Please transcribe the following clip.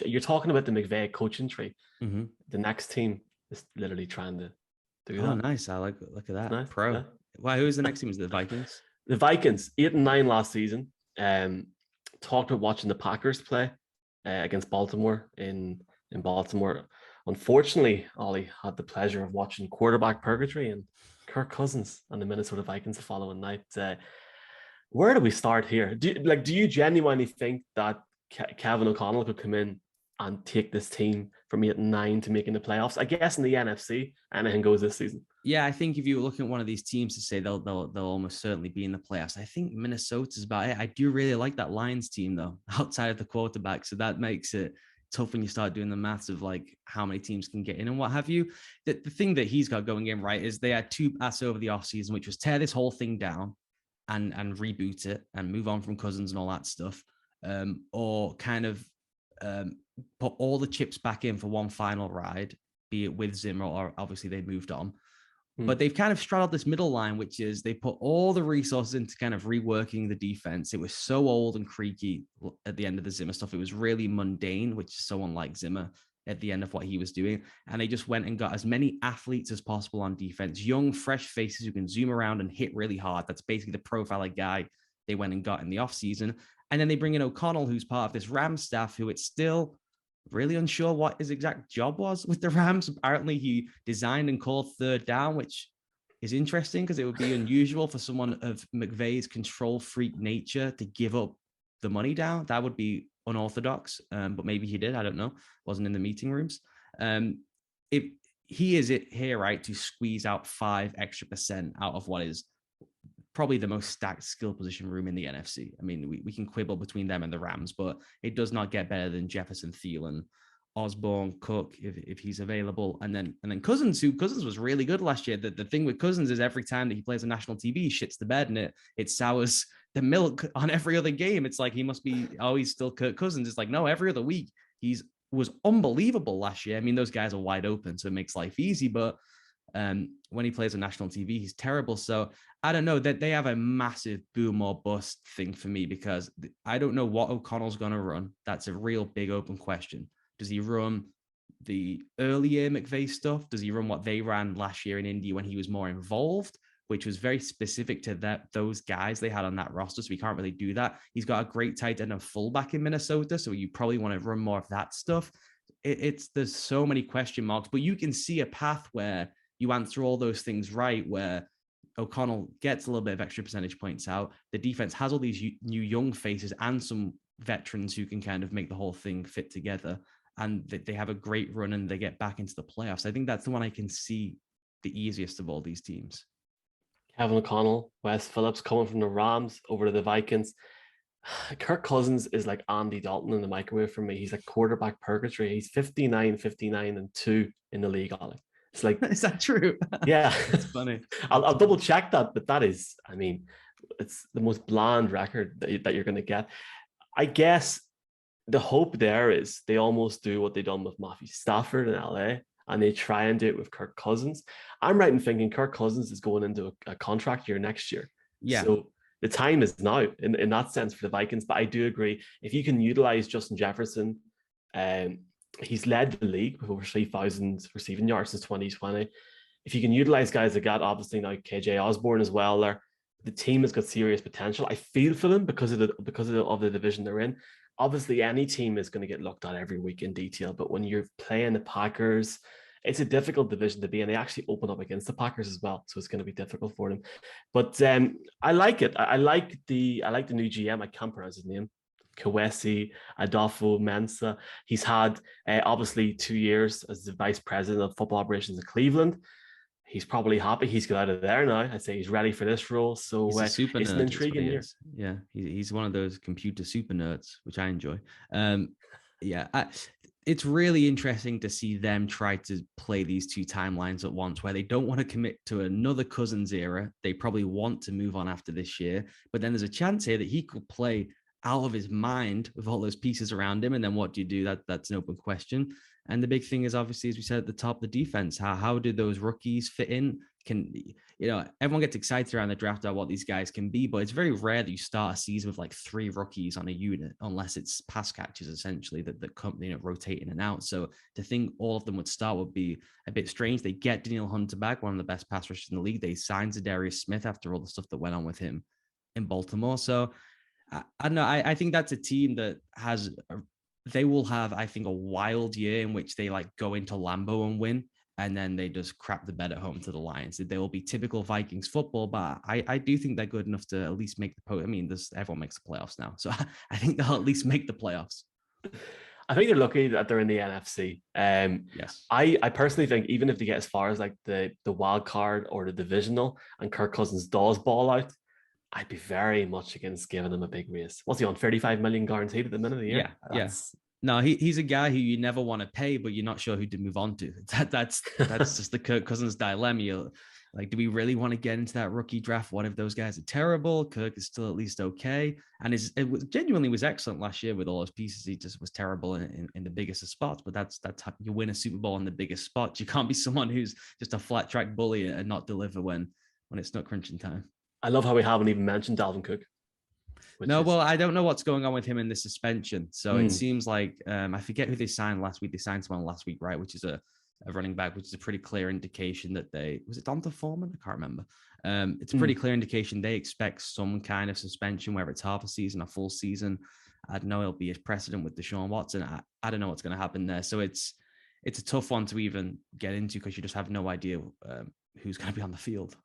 you're talking about the McVay coaching tree. Mm-hmm. The next team is literally trying to do Oh, that. nice. Look at that. Nice. Pro. Yeah. Why? Who is the next team? Is it the Vikings? The Vikings 8-9 last season. Talked about watching the Packers play against Baltimore in Baltimore. Unfortunately, Ollie had the pleasure of watching quarterback purgatory and Kirk Cousins and the Minnesota Vikings the following night. Where do we start here? Do you genuinely think that Kevin O'Connell could come in and take this team from 8-9 to making the playoffs? I guess in the NFC, anything goes this season. Yeah, I think if you look at one of these teams to say they'll almost certainly be in the playoffs, I think Minnesota's about it. I do really like that Lions team though, outside of the quarterback. So that makes it tough when you start doing the maths of like how many teams can get in and what have you. The thing that he's got going in right is they had two asks over the offseason, which was tear this whole thing down and reboot it and move on from Cousins and all that stuff, or kind of put all the chips back in for one final ride, be it with Zimmer or obviously they moved on. But they've kind of straddled this middle line, which is they put all the resources into kind of reworking the defense. It was so old and creaky at the end of the Zimmer stuff. It was really mundane, which is so unlike Zimmer at the end of what he was doing. And they just went and got as many athletes as possible on defense, young, fresh faces who can zoom around and hit really hard. That's basically the profile of guy they went and got in the offseason. And then they bring in O'Connell, who's part of this Rams staff, who it's still really unsure what his exact job was with the Rams. Apparently, he designed and called third down, which is interesting because it would be unusual for someone of McVay's control freak nature to give up the money down. That would be unorthodox, but maybe he did. I don't know. Wasn't in the meeting rooms. If he is it here, right, to squeeze out 5% extra out of what is probably the most stacked skill position room in the NFC. I mean, we can quibble between them and the Rams, but it does not get better than Jefferson, Thielen, Osborne, Cook, if he's available. And then Cousins was really good last year. The thing with Cousins is every time that he plays on national TV, he shits the bed and it sours the milk on every other game. It's like he must be, he's still Kirk Cousins. It's like, no, every other week was unbelievable last year. I mean, those guys are wide open, so it makes life easy, but when he plays on national TV, he's terrible. So I don't know that they have a massive boom or bust thing for me because I don't know what O'Connell's going to run. That's a real big open question. Does he run the early year McVay stuff? Does he run what they ran last year in Indy when he was more involved, which was very specific to those guys they had on that roster? So we can't really do that. He's got a great tight end and fullback in Minnesota, so you probably want to run more of that stuff. There's so many question marks, but you can see a path where you answer all those things right, where O'Connell gets a little bit of extra percentage points out. The defense has all these new young faces and some veterans who can kind of make the whole thing fit together. And they have a great run and they get back into the playoffs. I think that's the one I can see the easiest of all these teams. Kevin O'Connell, Wes Phillips coming from the Rams over to the Vikings. Kirk Cousins is like Andy Dalton in the microwave for me. He's like quarterback purgatory. He's 59-2 in the league, Ollie. It's like, is that true? Yeah, it's funny. I'll double check that, but that is, I mean, it's the most bland record that you're going to get. I guess the hope there is they almost do what they done with Matthew Stafford in LA, and they try and do it with Kirk Cousins. I'm right in thinking Kirk Cousins is going into a contract year next year. Yeah. So the time is now in that sense for the Vikings. But I do agree, if you can utilize Justin Jefferson, he's led the league with over 3,000 receiving yards since 2020. If you can utilize guys like that, obviously now KJ Osborne as well, the team has got serious potential. I feel for them because of the division they're in. Obviously, any team is going to get looked at every week in detail, but when you're playing the Packers, it's a difficult division to be in. They actually open up against the Packers as well, so it's going to be difficult for them. But I like it. I like the new GM. I can't pronounce his name. Kwesi, Adofo-Mensah. He's had obviously 2 years as the vice president of football operations in Cleveland. He's probably happy he's got out of there now. I'd say he's ready for this role. So it's an intriguing year. Yeah, he's one of those computer super nerds, which I enjoy. It's really interesting to see them try to play these two timelines at once, where they don't want to commit to another Cousins era. They probably want to move on after this year, but then there's a chance here that he could play out of his mind with all those pieces around him. And then what do you do? That's an open question. And the big thing is obviously, as we said at the top, the defense. How do those rookies fit in? can, everyone gets excited around the draft about what these guys can be, but it's very rare that you start a season with like 3 rookies on a unit, unless it's pass catchers essentially that come, rotate in and out. So to think all of them would start would be a bit strange. They get Daniel Hunter back, one of the best pass rushers in the league. They signed Zadarius Smith after all the stuff that went on with him in Baltimore. So I don't know. I think that's a team that they will have, I think, a wild year in which they like go into Lambeau and win, and then they just crap the bed at home to the Lions. They will be typical Vikings football, but I do think they're good enough to at least make the post. I mean, everyone makes the playoffs now, so I think they'll at least make the playoffs. I think they're lucky that they're in the NFC. Yes. I personally think even if they get as far as like the wild card or the divisional and Kirk Cousins does ball out, I'd be very much against giving him a big raise. What's he on, 35 million guaranteed at the minute of the year? Yeah. No, he's a guy who you never want to pay, but you're not sure who to move on to. That's just the Kirk Cousins dilemma. You're like, do we really want to get into that rookie draft? What if those guys are terrible? Kirk is still at least okay, and it genuinely was excellent last year with all those pieces. He just was terrible in the biggest of spots. But that's how you win a Super Bowl in the biggest spots. You can't be someone who's just a flat track bully and not deliver when it's not crunching time. I love how we haven't even mentioned Dalvin Cook. Well, I don't know what's going on with him in the suspension. So it seems like, I forget who they signed last week. They signed someone last week, right? Which is a running back, which is a pretty clear indication that was it Adofo-Mensah? I can't remember. It's a pretty clear indication they expect some kind of suspension, whether it's half a season, a full season. I don't know. It'll be a precedent with Deshaun Watson. I don't know what's going to happen there. So it's a tough one to even get into because you just have no idea who's going to be on the field.